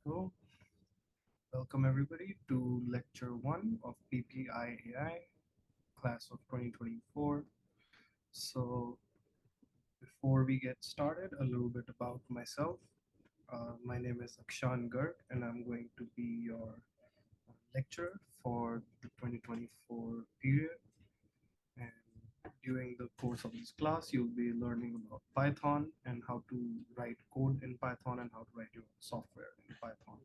go. Welcome everybody to lecture 1 of PPiAI class of 2024. So before we get started, a little bit about myself. My name is Akshaan Garg and I'm going to be your lecturer for the 2024 period. And during the course of this class, you'll be learning about Python and how to write code in Python and how to write your software in Python.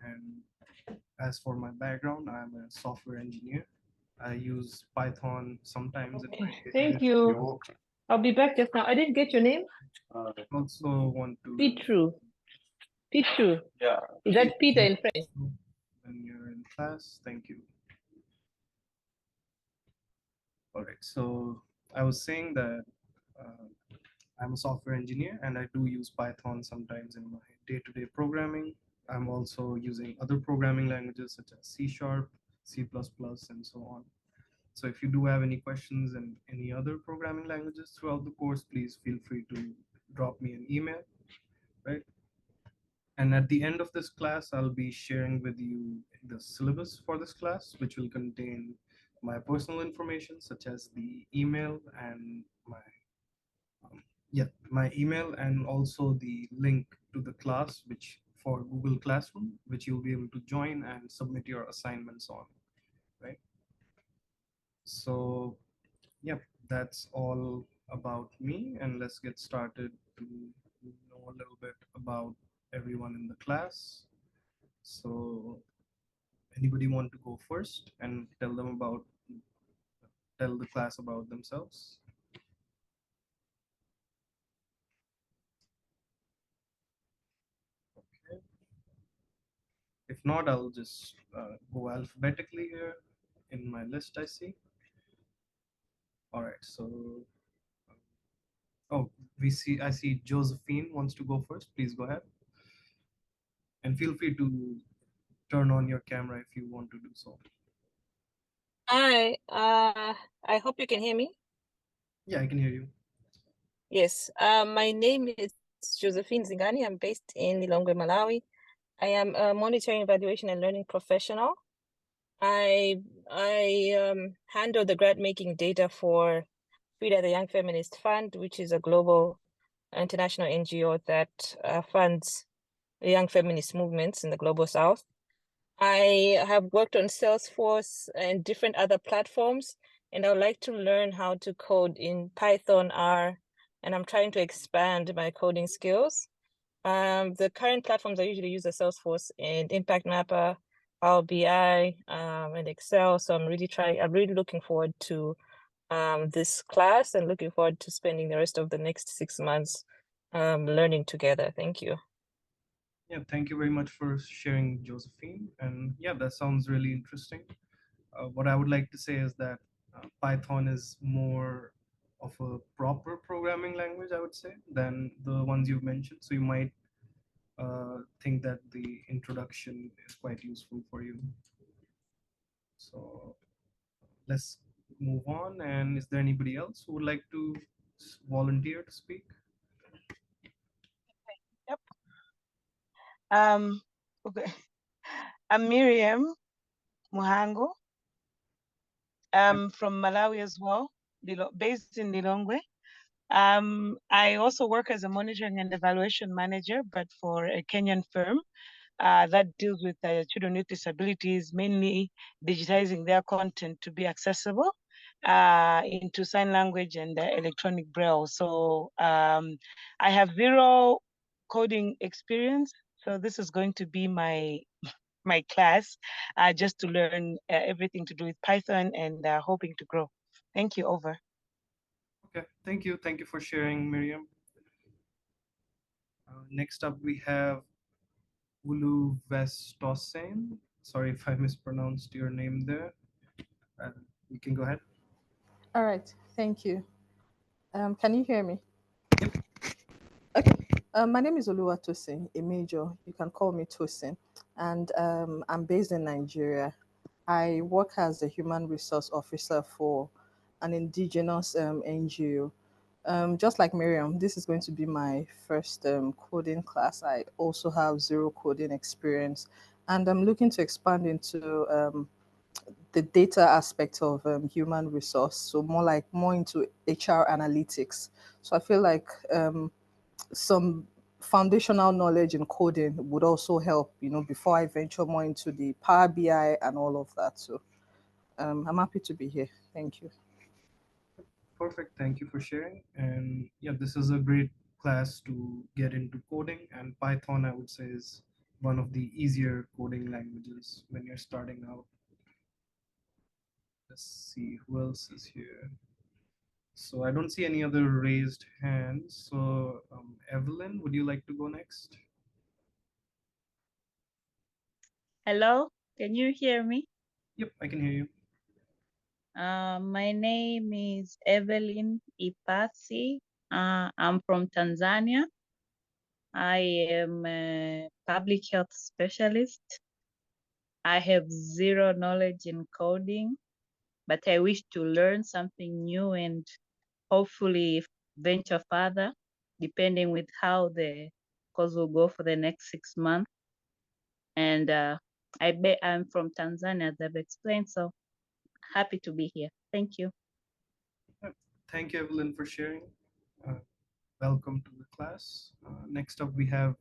And as for my background, I'm a software engineer. I use Python sometimes in my Okay, thank you. I'll be back just now. I didn't get your name. also want to Petru. Petru. Yeah. Is that Peter in French? when you're in class. Thank you. All right. So I was saying that I'm a software engineer and I do use Python sometimes in my day-to-day programming. I'm also using other programming languages such as C Sharp, C++, and so on. So if you do have any questions in any other programming languages throughout the course, please feel free to drop me an email, right? And at the end of this class, I'll be sharing with you the syllabus for this class, which will contain my personal information, such as the email and my email, and also the link to the class, which for Google Classroom, which you'll be able to join and submit your assignments on, right? So yep, that's all about me, and let's get started to know a little bit about everyone in the class. So anybody want to go first and tell the class about themselves? Okay. If not, I'll just go alphabetically here in my list I see. All right, so oh, I see Josephine wants to go first. Please go ahead. And feel free to turn on your camera if you want to do so. Hi, I hope you can hear me. Yeah, I can hear you. Yes, my name is Josephine Zingani. I'm based in Lilongwe, Malawi. I am a monitoring, evaluation, and learning professional. I handle the grant making data for FRIDA, the Young Feminist Fund, which is a global international NGO that funds the young feminist movements in the global south. I have worked on Salesforce and different other platforms, and I would like to learn how to code in Python, R, and I'm trying to expand my coding skills. The current platforms I usually use are Salesforce and Impact Mapper, Power BI, and Excel. So I'm really looking forward to this class and looking forward to spending the rest of the next 6 months learning together. Thank you. Yeah, thank you very much for sharing, Josephine. And yeah, that sounds really interesting. What I would like to say is that Python is more of a proper programming language, I would say, than the ones you've mentioned. So you might think that the introduction is quite useful for you. So let's move on. And is there anybody else who would like to volunteer to speak? Yep. Okay. I'm Miriam Muhango. I'm from Malawi as well, based in Lilongwe. I also work as a monitoring and evaluation manager, but for a Kenyan firm that deals with children with disabilities, mainly digitizing their content to be accessible into sign language and electronic braille. So I have zero coding experience. So this is going to be my class, just to learn everything to do with Python and hoping to grow. Thank you. Over. Okay, thank you. Thank you for sharing, Miriam. Next up, we have Ulu Vestosen. Sorry if I mispronounced your name there. You can go ahead. All right, thank you. Can you hear me? Yep. Okay. My name is Oluwatosin, a major. You can call me Tosin, and I'm based in Nigeria. I work as a human resource officer for an indigenous NGO Just like Miriam, this is going to be my first coding class. I also have zero coding experience, and I'm looking to expand into the data aspect of human resource, so more into HR analytics. So I feel like some foundational knowledge in coding would also help, before I venture more into the Power BI and all of that. So I'm happy to be here. Thank you. Perfect. Thank you for sharing. And yeah, this is a great class to get into coding. And Python, I would say, is one of the easier coding languages when you're starting out. Let's see who else is here. So I don't see any other raised hands. So Evelyn, would you like to go next? Hello, can you hear me? Yep, I can hear you. My name is Evelyn Ipasi. I'm from Tanzania. I am a public health specialist. I have zero knowledge in coding, but I wish to learn something new and hopefully venture further, depending with how the course will go for the next 6 months. And I bet I'm from Tanzania, as I've explained, so happy to be here. Thank you. Thank you, Evelyn, for sharing. Uh, Welcome to the class. Next up, we have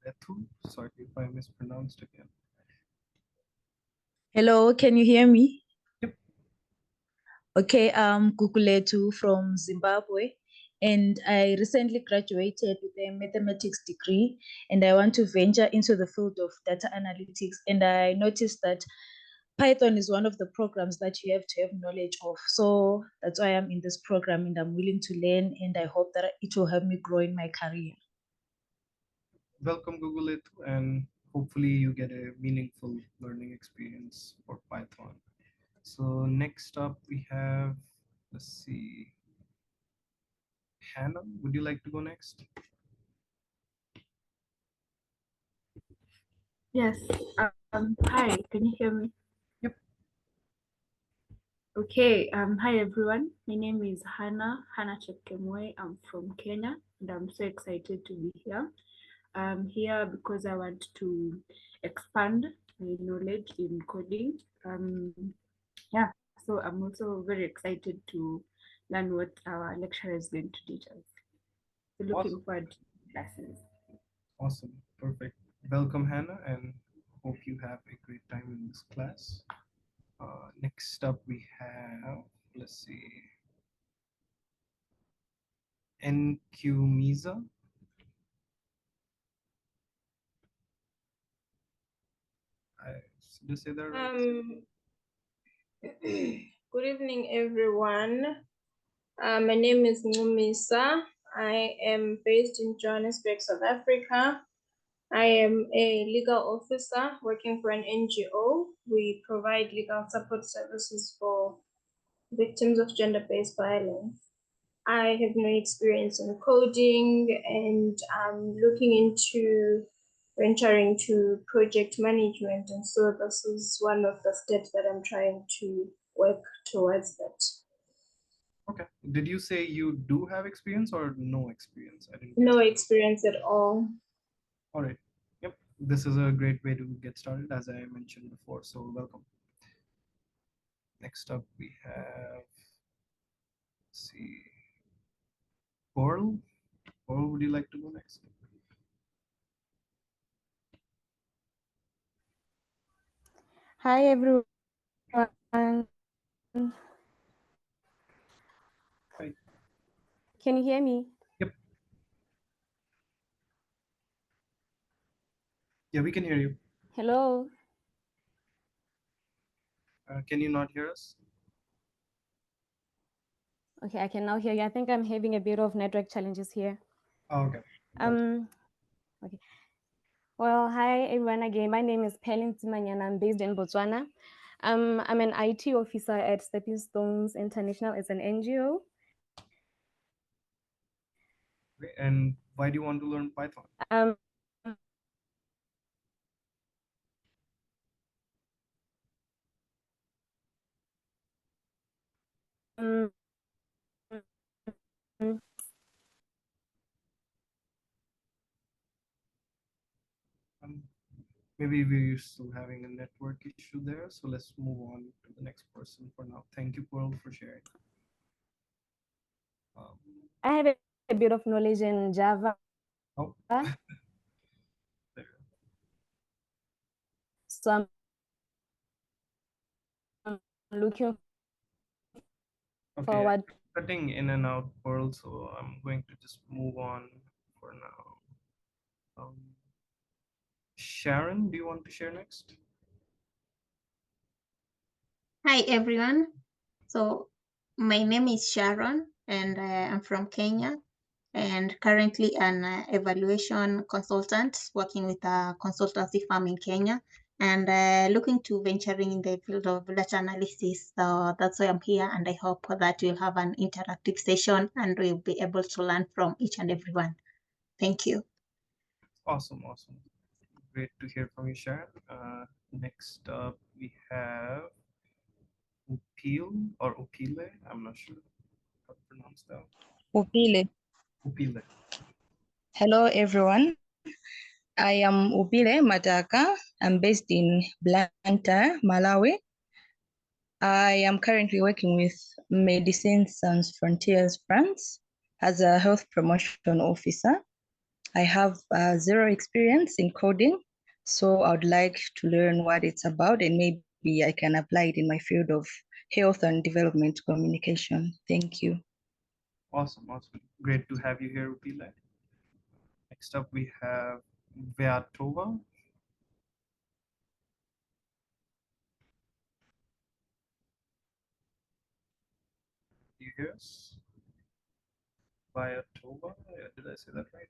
Bethu. Sorry if I mispronounced again. Hello, can you hear me? Yep. Okay, I'm Kukuletu from Zimbabwe, and I recently graduated with a mathematics degree, and I want to venture into the field of data analytics. And I noticed that Python is one of the programs that you have to have knowledge of. So that's why I'm in this program, and I'm willing to learn, and I hope that it will help me grow in my career. Welcome, Google it, and hopefully you get a meaningful learning experience for Python. So next up we have, let's see, Hannah, would you like to go next? Yes. Hi, can you hear me? Yep. Okay. Hi everyone. My name is Hannah Chepkemoi. I'm from Kenya, and I'm so excited to be here. I'm here because I want to expand my knowledge in coding. Yeah. So I'm also very excited to learn what our lecturer is going to teach us. So looking forward to lessons. Awesome. Perfect. Welcome, Hannah, and hope you have a great time in this class. Next up we have, let's see, Nkumiza. Did I say that right? Good evening, everyone. My name is Numisa. I am based in Johannesburg, South Africa. I am a legal officer working for an NGO. We provide legal support services for victims of gender-based violence. I have no experience in coding, and I'm looking into venturing to project management, and so this is one of the steps that I'm trying to work towards that. Okay. Did you say you do have experience or no experience? I didn't. No experience at all. All right. Yep. This is a great way to get started, as I mentioned before. So welcome. Next up, we have, let's see, Coral. Coral, would you like to go next? Hi everyone. Hi. Can you hear me? Yep. Yeah, we can hear you. Hello. Can you not hear us? Okay, I can now hear you. I think I'm having a bit of network challenges here. Oh, okay. Okay. Well, hi everyone again. My name is Pelin Timanyana. I'm based in Botswana. I'm an IT officer at Stepping Stones International. It's an NGO. And why do you want to learn Python? Maybe we're still having a network issue there, so let's move on to the next person for now. Thank you, Pearl, for sharing. Um, I have a bit of knowledge in Java. oh, there. So I'm looking Okay, forward. cutting in and out, Pearl, so I'm going to just move on for now. Sharon, do you want to share next? Hi, everyone. So my name is Sharon, and I'm from Kenya, and currently an evaluation consultant working with a consultancy firm in Kenya, and looking to venturing in the field of data analysis. So that's why I'm here, and I hope that we'll have an interactive session and we'll be able to learn from each and everyone. Thank you. Awesome, awesome. Great to hear from you, Sharon. Next up, we have Upil or Upile. I'm not sure how to pronounce that. Upile. Upile. Hello, everyone. I am Upile Mataka. I'm based in Blantyre, Malawi. I am currently working with Medicines Sans Frontiers France as a health promotion officer. I have zero experience in coding, so I would like to learn what it's about and maybe I can apply it in my field of health and development communication. Thank you. Awesome, awesome. Great to have you here, Upile. Next up, we have Vyatova. Do you hear us? Vyatova, did I say that right?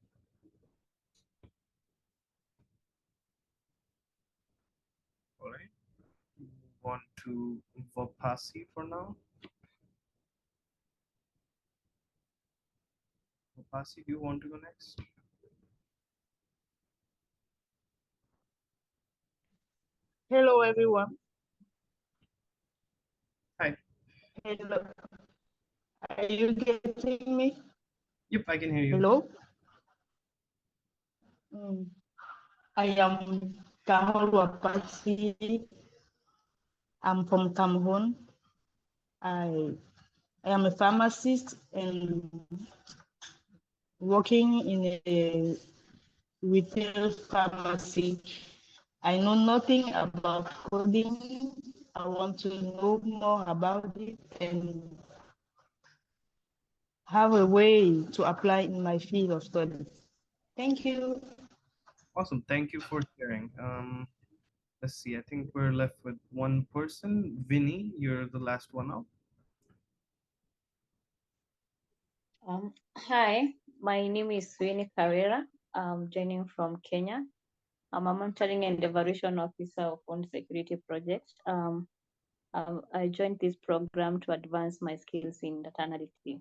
All right. Move on to Vapasi for now. Vapasi, do you want to go next? Hello, everyone. Hi. Hello. Are you getting me? Yep, I can hear you. Hello? I am Kamolwa Pasi. I'm from Cameroon. I am a pharmacist and working in a retail pharmacy. I know nothing about coding. I want to know more about it and have a way to apply in my field of study. Thank you. Awesome. Thank you for sharing. Let's see. I think we're left with one person. Vinny, you're the last one out. Hi, my name is Winnie Carrera. I'm joining from Kenya. I'm a monitoring and evaluation officer of Own Security Project. I joined this program to advance my skills in data analytics.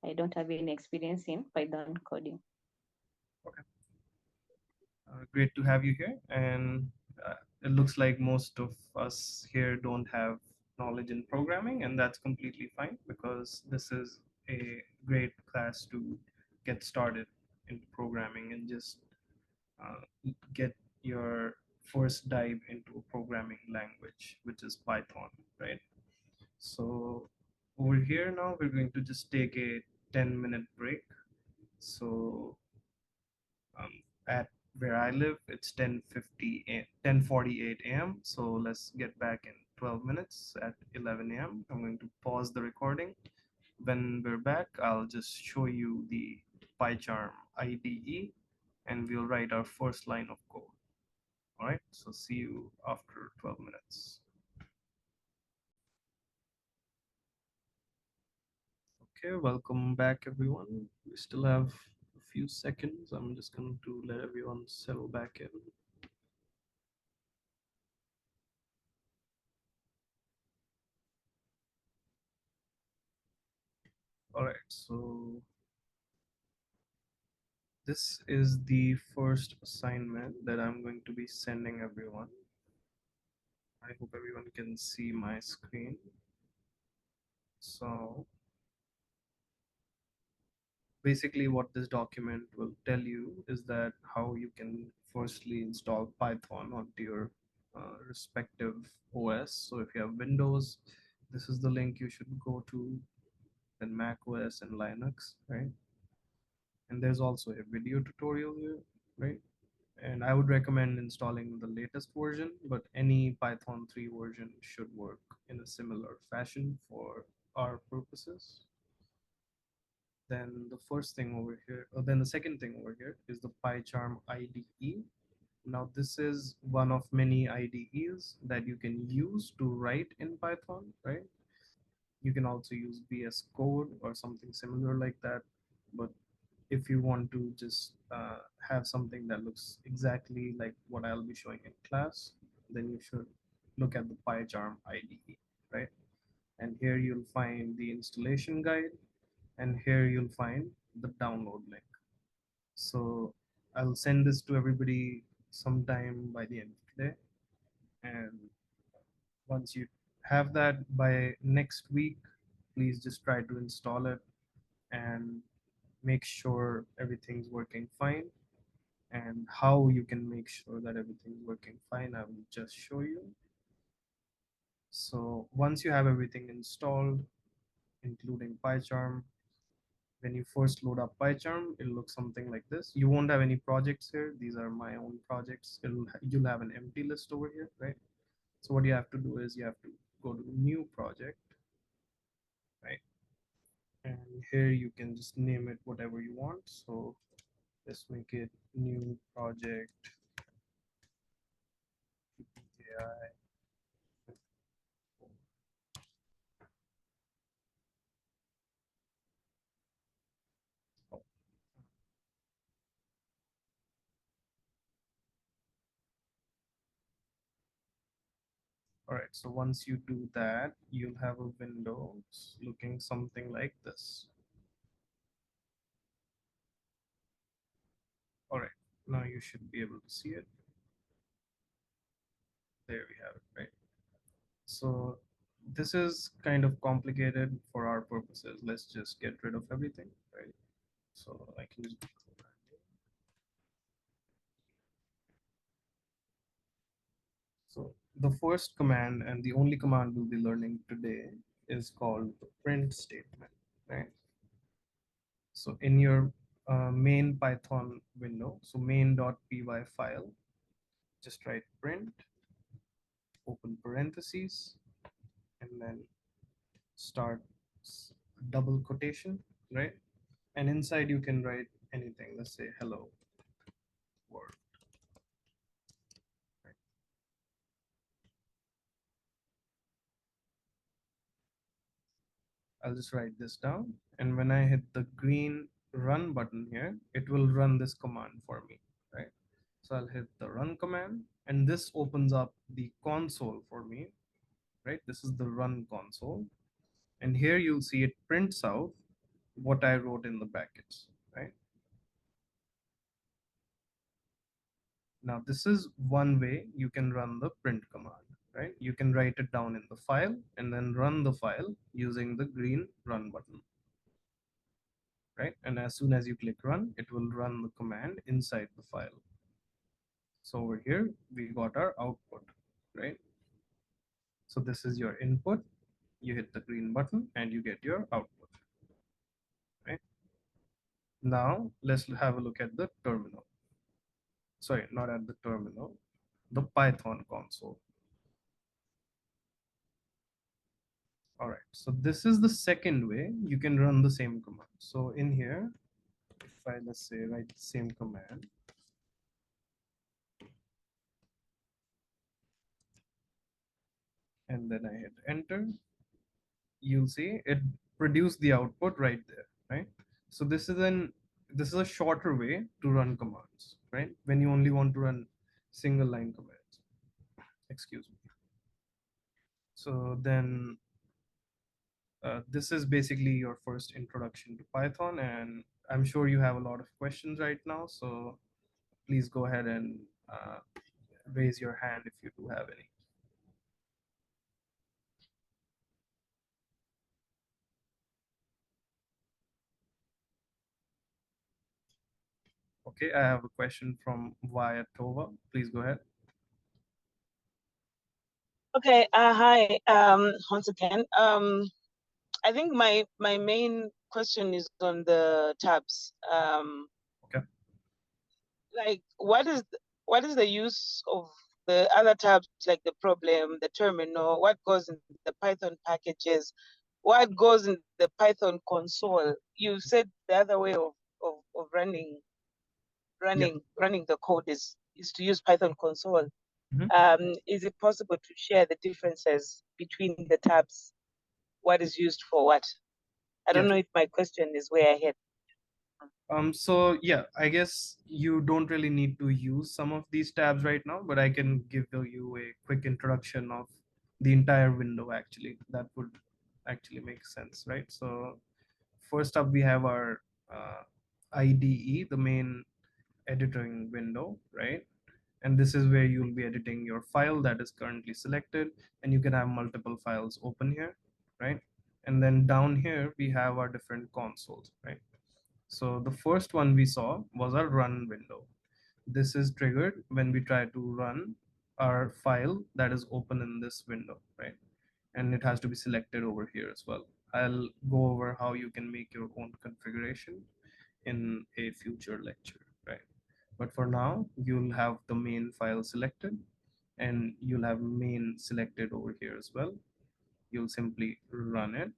I don't have any experience in Python coding. Okay. Great to have you here. And it looks like most of us here don't have knowledge in programming, and that's completely fine because this is a great class to get started in programming and just get your first dive into a programming language, which is Python, right? So over here now, we're going to just take a 10-minute break. So at where I live, it's 10:48 a.m. So let's get back in 12 minutes at 11 a.m. I'm going to pause the recording. When we're back, I'll just show you the PyCharm IDE and we'll write our first line of code. All right, so see you after 12 minutes. Okay, welcome back, everyone. We still have a few seconds. I'm just going to let everyone settle back in. All right, so this is the first assignment that I'm going to be sending everyone. I hope everyone can see my screen. So basically what this document will tell you is that how you can firstly install Python onto your respective OS. So if you have Windows, this is the link you should go to, then Mac OS and Linux, right? And there's also a video tutorial here, right? And I would recommend installing the latest version, but any Python 3 version should work in a similar fashion for our purposes. Then the first thing over here, or then the second thing over here is the PyCharm IDE. Now this is one of many IDEs that you can use to write in Python, right? You can also use VS Code or something similar like that. But if you want to just have something that looks exactly like what I'll be showing in class, then you should look at the PyCharm IDE, right? And here you'll find the installation guide, and here you'll find the download link. So I'll send this to everybody sometime by the end of today. And once you have that by next week, please just try to install it and make sure everything's working fine. And how you can make sure that everything's working fine, I will just show you. So once you have everything installed, including PyCharm, when you first load up PyCharm, it'll look something like this. You won't have any projects here. These are my own projects. You'll have an empty list over here, right? So what you have to do is you have to go to new project, right? And here you can just name it whatever you want. So let's make it new project PPiAI. All right, so once you do that, you'll have a window looking something like this. All right, now you should be able to see it. There we have it, right? So this is kind of complicated for our purposes. Let's just get rid of everything, right? So I can just so the first command and the only command we'll be learning today is called the print statement, right? So in your main Python window, so main.py file, just write print, open parentheses, and then start double quotation, right? And inside you can write anything. Let's say hello world. Right? I'll just write this down. And when I hit the green run button here, it will run this command for me, right? So I'll hit the run command, and this opens up the console for me, right? This is the run console. And here you'll see it prints out what I wrote in the brackets, right? Now this is one way you can run the print command, right? You can write it down in the file and then run the file using the green run button, right? And as soon as you click run, it will run the command inside the file. So over here, we got our output, right? So this is your input. You hit the green button and you get your output, right? Now let's have a look at the terminal. Sorry, not at the terminal, the Python console. All right, so this is the second way you can run the same command. So in here, if I, let's say, write the same command, and then I hit enter, you'll see it produced the output right there, right? So this is a shorter way to run commands, right? When you only want to run single line commands. Excuse me. So then this is basically your first introduction to Python, and I'm sure you have a lot of questions right now. So please go ahead and raise your hand if you do have any. Okay, I have a question from Via Tova. Please go ahead. Okay, hi, once again. I think my main question is on the tabs. Okay. Like, what is the use of the other tabs, like the problem, the terminal, what goes in the Python packages, what goes in the Python console? You said the other way of running the code is to use Python console. Is it possible to share the differences between the tabs? What is used for what? I don't know if my question is way ahead. So yeah, I guess you don't really need to use some of these tabs right now, but I can give you a quick introduction of the entire window actually. That would actually make sense, right? So first up, we have our IDE, the main editing window, right? And this is where you'll be editing your file that is currently selected, and you can have multiple files open here, right? And then down here, we have our different consoles, right? So the first one we saw was our run window. This is triggered when we try to run our file that is open in this window, right? And it has to be selected over here as well. I'll go over how you can make your own configuration in a future lecture, right? But for now, you'll have the main file selected, and you'll have main selected over here as well. You'll simply run it,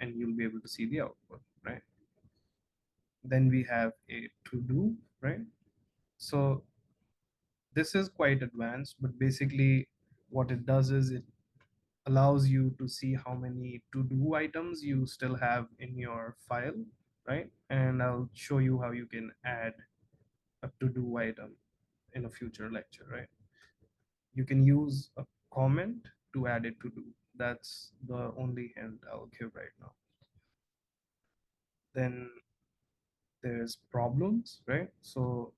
and you'll be able to see the output, right? Then we have a to do, right? So this is quite advanced, but basically what it does is it allows you to see how many to do items you still have in your file, right? And I'll show you how you can add a to do item in a future lecture, right? You can use a comment to add it to do. That's the only hint I'll give right now. Then there's problems, right? So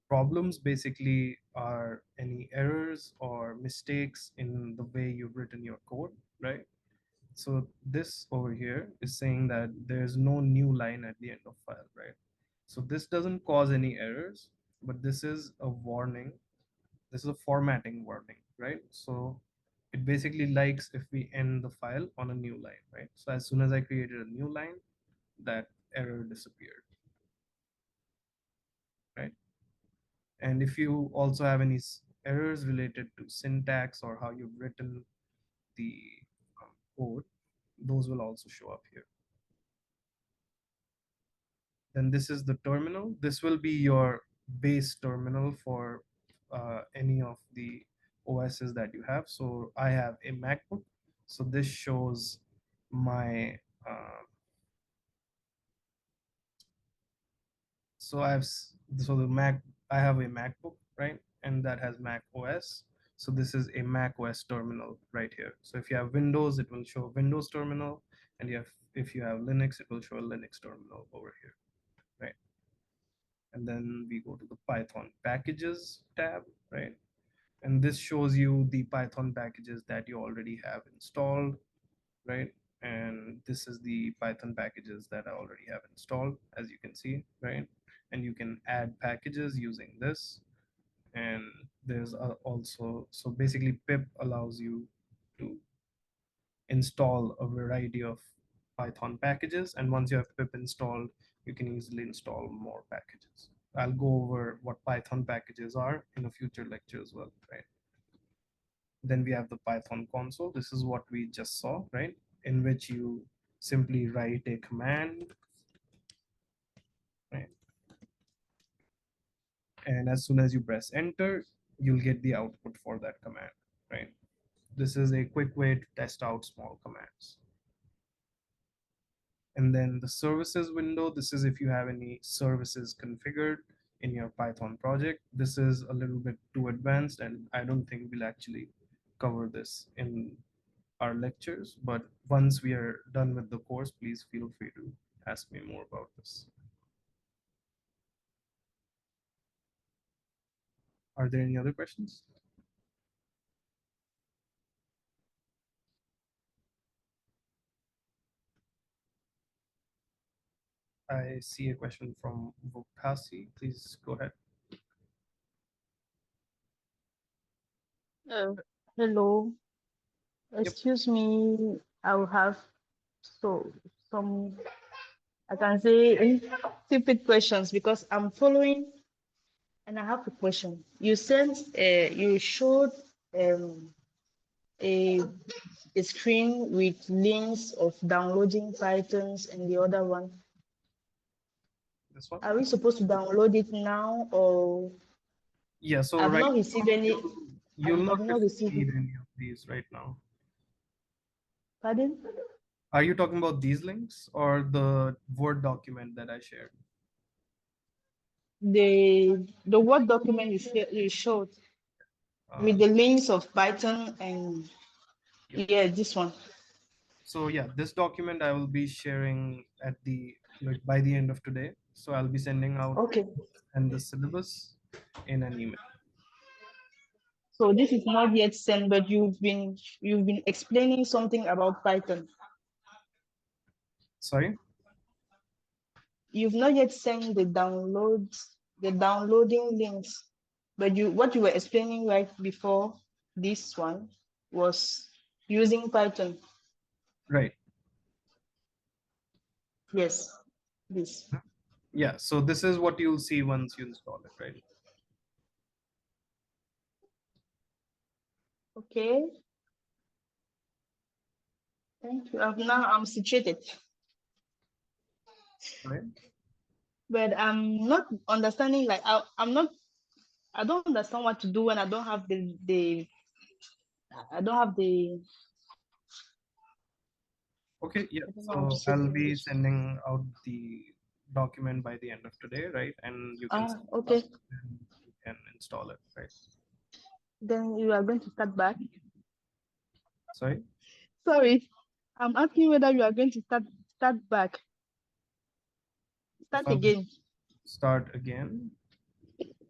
problems basically are any errors or mistakes in the way you've written your code, right? So this over here is saying that there's no new line at the end of file, right? So this doesn't cause any errors, but this is a warning. This is a formatting warning, right? So it basically likes if we end the file on a new line, right? So as soon as I created a new line, that error disappeared, right? And if you also have any errors related to syntax or how you've written the code, those will also show up here. Then this is the terminal. This will be your base terminal for any of the OSs that you have. So I have a MacBook. So this shows my, so the Mac, I have a MacBook, right? And that has Mac OS. So this is a Mac OS terminal right here. So if you have Windows, it will show a Windows terminal. And if you have Linux, it will show a Linux terminal over here, right? And then we go to the Python packages tab, right? And this shows you the Python packages that you already have installed, right? And this is the Python packages that I already have installed, as you can see, right? And you can add packages using this. And there's also, so basically pip allows you to install a variety of Python packages. And once you have pip installed, you can easily install more packages. I'll go over what Python packages are in a future lecture as well, right? Then we have the Python console. This is what we just saw, right? In which you simply write a command, right? And as soon as you press enter, you'll get the output for that command, right? This is a quick way to test out small commands. And then the services window, this is if you have any services configured in your Python project. This is a little bit too advanced, and I don't think we'll actually cover this in our lectures. But once we are done with the course, please feel free to ask me more about this. Are there any other questions? I see a question from Vukasi. Please go ahead. Hello, Yep. excuse me. I will have some, I can say, stupid questions because I'm following and I have a question. You sent, you showed um, a, a screen with links of downloading Pythons and the other one. This one? Are we supposed to download it now or Yeah, so I've right not received any, you'll I've not not received receive it. any of these right now. Pardon? Are you talking about these links or the Word document that I shared? The Word document you showed with the links of Python and yeah, this one. So yeah, this document I will be sharing at by the end of today. So I'll be sending out Okay. and the syllabus in an email. So this is not yet sent, but you've been explaining something about Python. Sorry? You've not yet sent the downloading links, but what you were explaining right before this one was using Python. Right. Yes, this. Yeah, so this is what you'll see once you install it, right? Okay. Thank you. Now I'm situated. Right. But I'm not understanding, like I don't understand what to do when I don't have the Okay, yeah. I don't know how to So say it I'll in be English. sending out the document by the end of today, right? And you can Okay. and you can install it, right? Then you are going to start back. Sorry? Sorry. I'm asking whether you are going to start back. Start If I'll again. start again.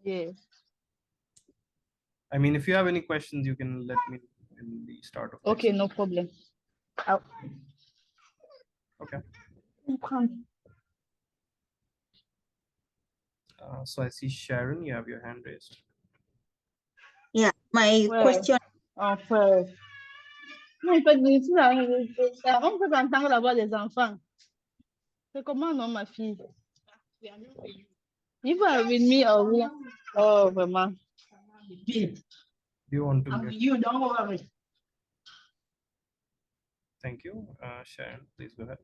Yes. I mean, if you have any questions, you can let me know in the start of Okay, next. no problem. Okay. Come. So I see Sharon, you have your hand raised. Yeah, my question. Non, en fait, on peut entendre la voix des enfants. C'est comment, non, ma fille? You are with me or we? Oh, vraiment. Do you want to mute? You don't worry. Thank you. Sharon, please go ahead.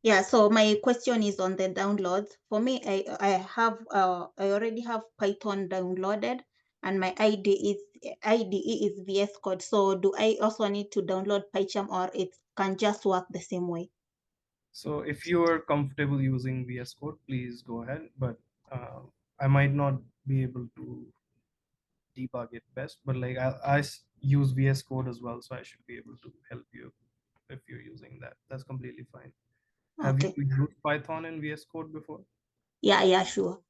Yeah, so my question is on the downloads. For me, I already have Python downloaded, and my IDE is VS Code. So do I also need to download PyCharm, or it can just work the same way? So if you are comfortable using VS Code, please go ahead. But I might not be able to debug it best, but like I use VS Code as well, so I should be able to help you if you're using that. That's completely fine. Have you used Python and VS Code before? Yeah, sure.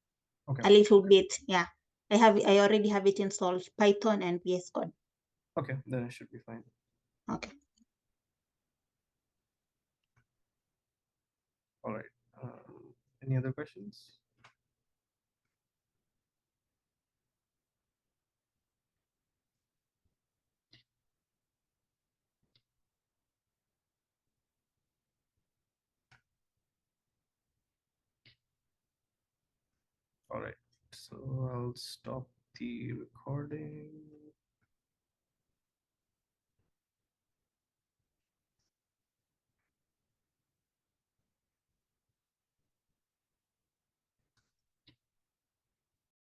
Okay. A little bit, yeah. I already have it installed, Python and VS Code. Okay, then it should be fine. Okay. All right. Any other questions? All right, so I'll stop the recording.